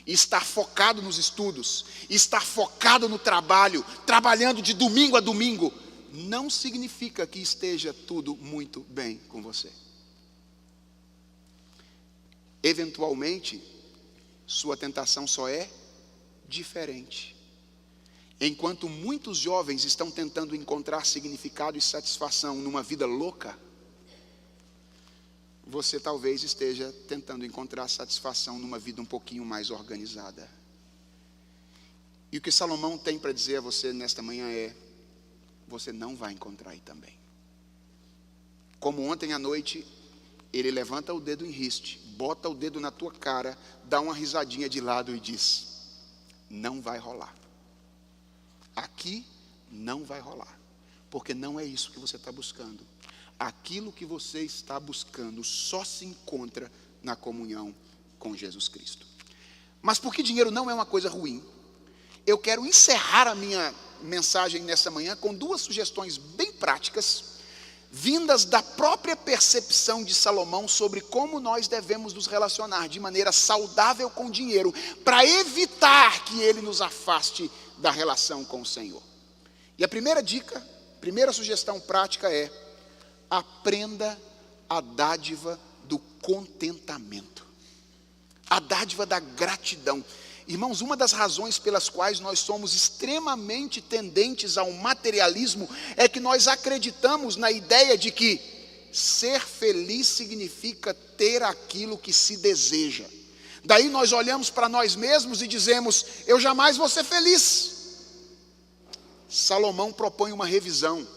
e estar focado nos estudos, e estar focado no trabalho, trabalhando de domingo a domingo, não significa que esteja tudo muito bem com você. Eventualmente, sua tentação só é diferente. Enquanto muitos jovens estão tentando encontrar significado e satisfação numa vida louca, você talvez esteja tentando encontrar satisfação numa vida um pouquinho mais organizada. E o que Salomão tem para dizer a você nesta manhã é: você não vai encontrar aí também. Como ontem à noite, ele levanta o dedo em riste, bota o dedo na tua cara, dá uma risadinha de lado e diz: não vai rolar. Aqui não vai rolar, porque não é isso que você está buscando. Aquilo que você está buscando só se encontra na comunhão com Jesus Cristo. Mas porque dinheiro não é uma coisa ruim, eu quero encerrar a minha mensagem nessa manhã com duas sugestões bem práticas, vindas da própria percepção de Salomão sobre como nós devemos nos relacionar de maneira saudável com o dinheiro, para evitar que ele nos afaste da relação com o Senhor. E a primeira dica, primeira sugestão prática é: aprenda a dádiva do contentamento, a dádiva da gratidão. Irmãos, uma das razões pelas quais nós somos extremamente tendentes ao materialismo é que nós acreditamos na ideia de que ser feliz significa ter aquilo que se deseja. Daí nós olhamos para nós mesmos e dizemos: eu jamais vou ser feliz. Salomão propõe uma revisão.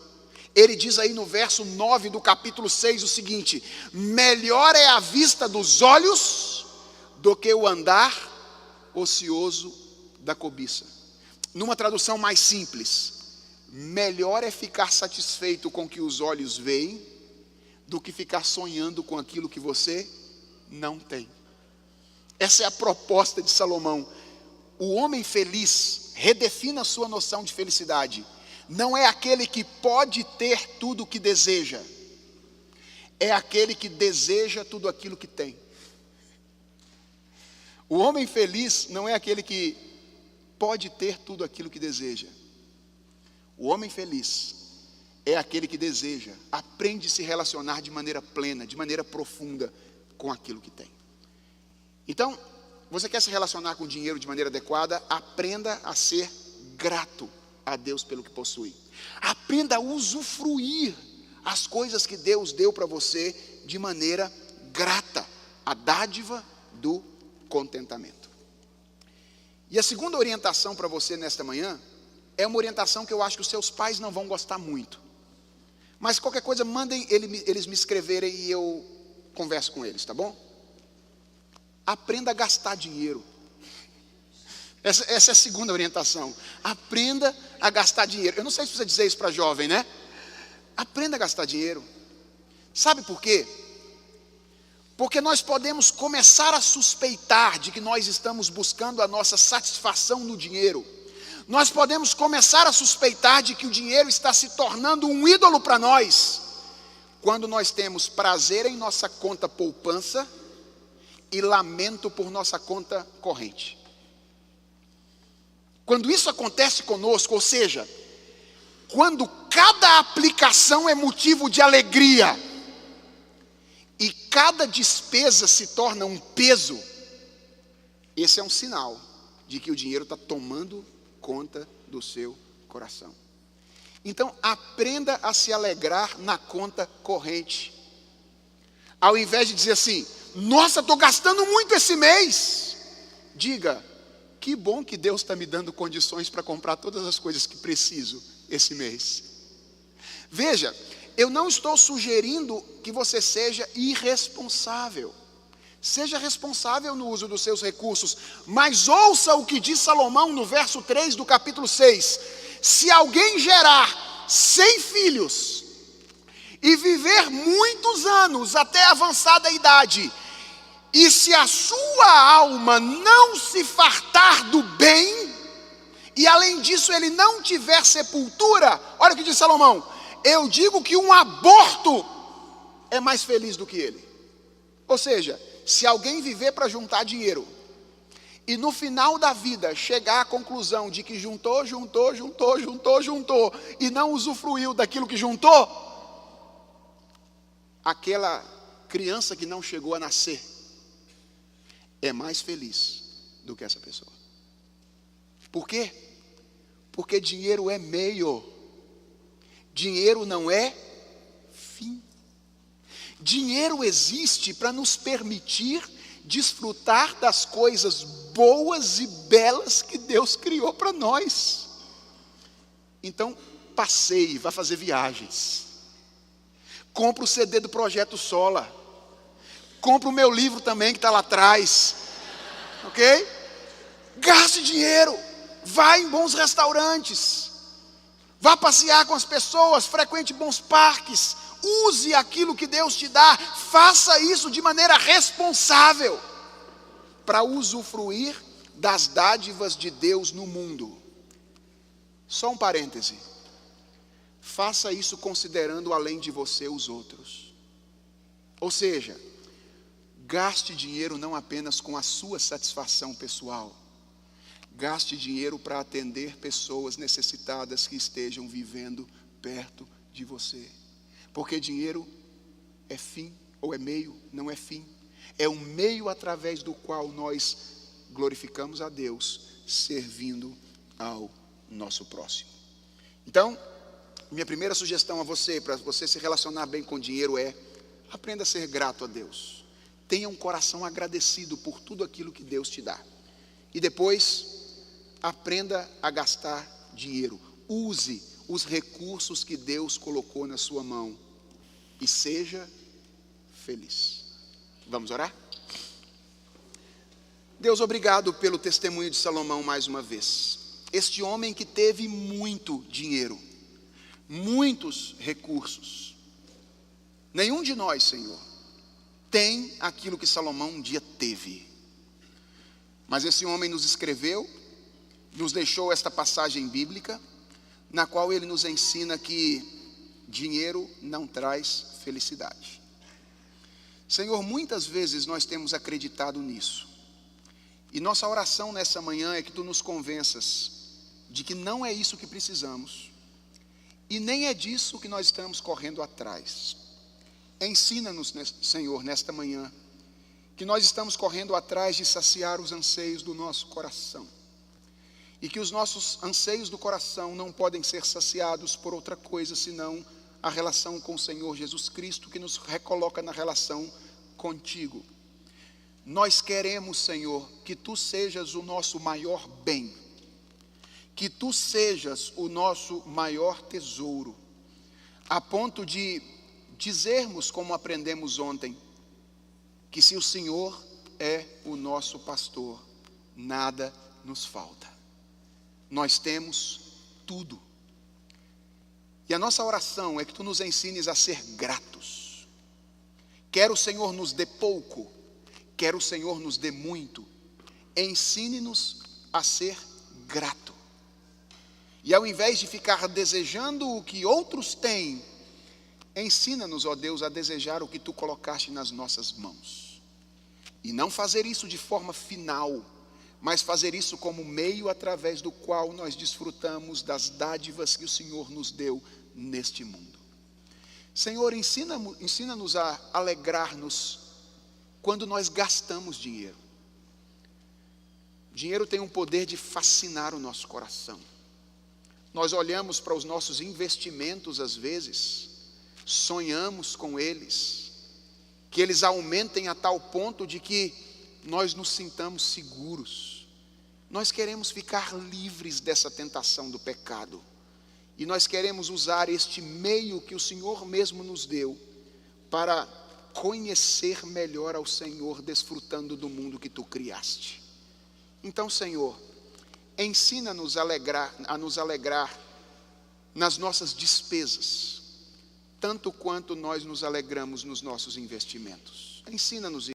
Ele diz aí no verso 9 do capítulo 6 o seguinte: melhor é a vista dos olhos do que o andar ocioso da cobiça. Numa tradução mais simples, melhor é ficar satisfeito com o que os olhos veem do que ficar sonhando com aquilo que você não tem. Essa é a proposta de Salomão. O homem feliz, redefina a sua noção de felicidade, não é aquele que pode ter tudo o que deseja, é aquele que deseja tudo aquilo que tem. O homem feliz não é aquele que pode ter tudo aquilo que deseja. O homem feliz é aquele que deseja, aprende a se relacionar de maneira plena, de maneira profunda com aquilo que tem. Então, você quer se relacionar com o dinheiro de maneira adequada? Aprenda a ser grato a Deus pelo que possui. Aprenda a usufruir as coisas que Deus deu para você de maneira grata. A dádiva do contentamento. E a segunda orientação para você nesta manhã é uma orientação que eu acho que os seus pais não vão gostar muito. Mas qualquer coisa, mandem eles me escreverem e eu converso com eles, tá bom? Aprenda a gastar dinheiro. Essa é a segunda orientação. Aprenda a gastar dinheiro. Eu não sei se precisa dizer isso para jovem, né? Aprenda a gastar dinheiro. Sabe por quê? Porque nós podemos começar a suspeitar de que nós estamos buscando a nossa satisfação no dinheiro. Nós podemos começar a suspeitar de que o dinheiro está se tornando um ídolo para nós, quando nós temos prazer em nossa conta poupança e lamento por nossa conta corrente. Quando isso acontece conosco, ou seja, quando cada aplicação é motivo de alegria e cada despesa se torna um peso, esse é um sinal de que o dinheiro está tomando conta do seu coração. Então, aprenda a se alegrar na conta corrente. Ao invés de dizer assim: nossa, estou gastando muito esse mês. diga: que bom que Deus está me dando condições para comprar todas as coisas que preciso esse mês. Veja, eu não estou sugerindo que você seja irresponsável. Seja responsável no uso dos seus recursos, mas ouça o que diz Salomão no verso 3 do capítulo 6. Se alguém gerar 100 filhos e viver muitos anos até avançada idade, e se a sua alma não se fartar do bem, e além disso ele não tiver sepultura, olha o que diz Salomão: eu digo que um aborto é mais feliz do que ele. Ou seja, se alguém viver para juntar dinheiro, e no final da vida chegar à conclusão de que juntou, e não usufruiu daquilo que juntou, aquela criança que não chegou a nascer é mais feliz do que essa pessoa. Por quê? Porque dinheiro é meio, dinheiro não é fim. Dinheiro existe para nos permitir desfrutar das coisas boas e belas que Deus criou para nós. Então, passeie, vá fazer viagens. Compre o CD do Projeto Sola. Compre o meu livro também que está lá atrás. Ok? Gaste dinheiro. Vá em bons restaurantes. Vá passear com as pessoas. Frequente bons parques. Use aquilo que Deus te dá. Faça isso de maneira responsável, para usufruir das dádivas de Deus no mundo. Só um parêntese. Faça isso considerando além de você os outros. Ou seja, gaste dinheiro não apenas com a sua satisfação pessoal. Gaste dinheiro para atender pessoas necessitadas que estejam vivendo perto de você. Porque dinheiro é fim ou é meio, não é fim. É um meio através do qual nós glorificamos a Deus, servindo ao nosso próximo. Então, minha primeira sugestão a você, para você se relacionar bem com dinheiro, é: aprenda a ser grato a Deus. Tenha um coração agradecido por tudo aquilo que Deus te dá. E depois, aprenda a gastar dinheiro. Use os recursos que Deus colocou na sua mão e seja feliz. Vamos orar? Deus, obrigado pelo testemunho de Salomão mais uma vez. Este homem que teve muito dinheiro, muitos recursos. Nenhum de nós, Senhor, tem aquilo que Salomão um dia teve. Mas esse homem nos escreveu, nos deixou esta passagem bíblica, na qual ele nos ensina que dinheiro não traz felicidade. Senhor, muitas vezes nós temos acreditado nisso. E nossa oração nessa manhã é que Tu nos convenças de que não é isso que precisamos. E nem é disso que nós estamos correndo atrás. Ensina-nos, Senhor, nesta manhã, que nós estamos correndo atrás de saciar os anseios do nosso coração. E que os nossos anseios do coração não podem ser saciados por outra coisa, senão a relação com o Senhor Jesus Cristo, que nos recoloca na relação contigo. Nós queremos, Senhor, que Tu sejas o nosso maior bem, que Tu sejas o nosso maior tesouro, a ponto de dizermos, como aprendemos ontem, que se o Senhor é o nosso pastor, nada nos falta. Nós temos tudo. E a nossa oração é que Tu nos ensines a ser gratos. Quer o Senhor nos dê pouco, quer o Senhor nos dê muito, ensine-nos a ser grato. E ao invés de ficar desejando o que outros têm, ensina-nos, ó Deus, a desejar o que Tu colocaste nas nossas mãos. E não fazer isso de forma final, mas fazer isso como meio através do qual nós desfrutamos das dádivas que o Senhor nos deu neste mundo. Senhor, ensina-nos a alegrar-nos quando nós gastamos dinheiro. Dinheiro tem um poder de fascinar o nosso coração. Nós olhamos para os nossos investimentos às vezes, sonhamos com eles, que eles aumentem a tal ponto de que nós nos sintamos seguros. Nós queremos ficar livres dessa tentação do pecado. E nós queremos usar este meio que o Senhor mesmo nos deu para conhecer melhor ao Senhor, desfrutando do mundo que tu criaste. Então, Senhor, ensina-nos a nos alegrar nas nossas despesas, tanto quanto nós nos alegramos nos nossos investimentos. Ensina-nos